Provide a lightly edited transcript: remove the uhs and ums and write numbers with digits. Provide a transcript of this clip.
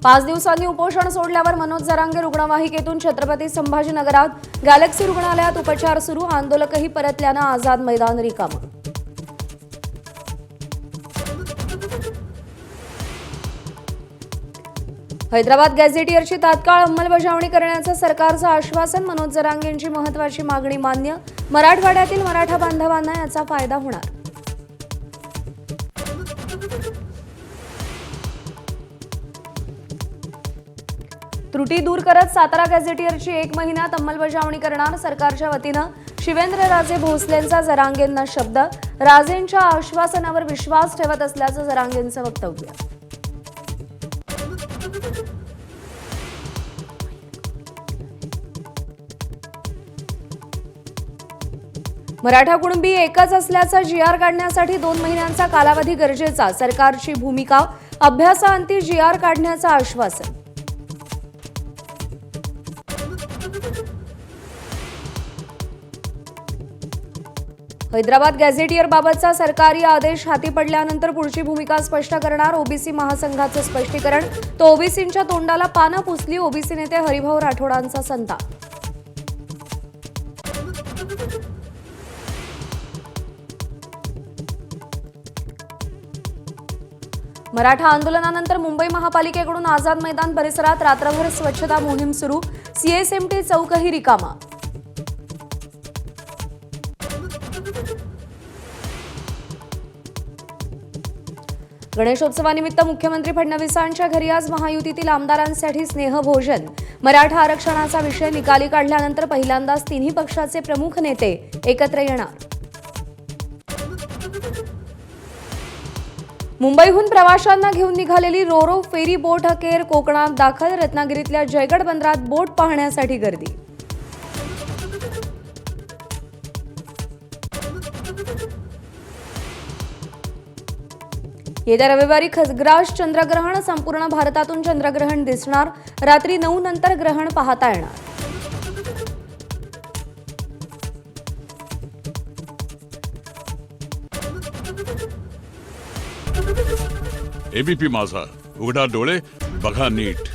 पाच दिवसांनी उपोषण सोडल्यावर मनोज जरांगे रुग्णवाहिकेतून छत्रपती संभाजीनगरात गॅलेक्सी रुग्णालयात उपचार सुरू। आंदोलकही परतल्यानं आझाद मैदान रिकामं। हैदराबाद गॅझेटियरची तात्काळ अंमलबजावणी करण्याचं सरकारचं आश्वासन। मनोज जरांगेंची महत्त्वाची मागणी मान्य। मराठवाड्यातील मराठा बांधवांना याचा फायदा होणार। त्रुटी दूर करत सातारा गॅझेटियरची 1 महिन्यात अंमलबजावणी करणार सरकारच्या वतीनं। शिवेंद्रराजे भोसलेंचा जरांगेंना शब्द। राजेंच्या आश्वासनावर विश्वास ठेवत असल्याचं जरांगेंचं वक्तव्य। मराठा कुणबी एकच असल्याचा जीआर काढण्यासाठी 2 महिन्यांचा कालावधी गरजेचा। सरकारची भूमिका अभ्यासाअंती जीआर काढण्याचं आश्वासन। हैदराबाद गॅझेटियरबाबतचा सरकारी आदेश हाती पडल्यानंतर पुढची भूमिका स्पष्ट करणार। ओबीसी महासंघाचं स्पष्टीकरण। तो ओबीसींच्या तोंडाला पानं पुसली। ओबीसी नेते हरिभाऊ राठोडांचा संताप। मराठा आंदोलनानंतर मुंबई महापालिकेकडून आझाद मैदान परिसरात रात्रभर स्वच्छता मोहीम सुरू। सीएसएमटी चौकही रिकामा। गणेशोत्सवानिमित्त मुख्यमंत्री फडणवीसांच्या घरी आज महायुतीतील आमदारांसाठी स्नेहभोजन। मराठा आरक्षणाचा विषय निकाली काढल्यानंतर पहिल्यांदाच तिन्ही पक्षाचे प्रमुख नेते एकत्र येणार। मुंबईहून प्रवाशांना घेऊन निघालेली रोरो फेरी बोट अखेर कोकणात दाखल। रत्नागिरीतल्या जयगड बंदरात बोट पाहण्यासाठी गर्दी। येत्या रविवारी खग्रास चंद्रग्रहण। संपूर्ण भारतातून चंद्रग्रहण दिसणार। रात्री 9 नंतर ग्रहण पाहता येणार। एबीपी माझा, उघडा डोळे बघा नीट।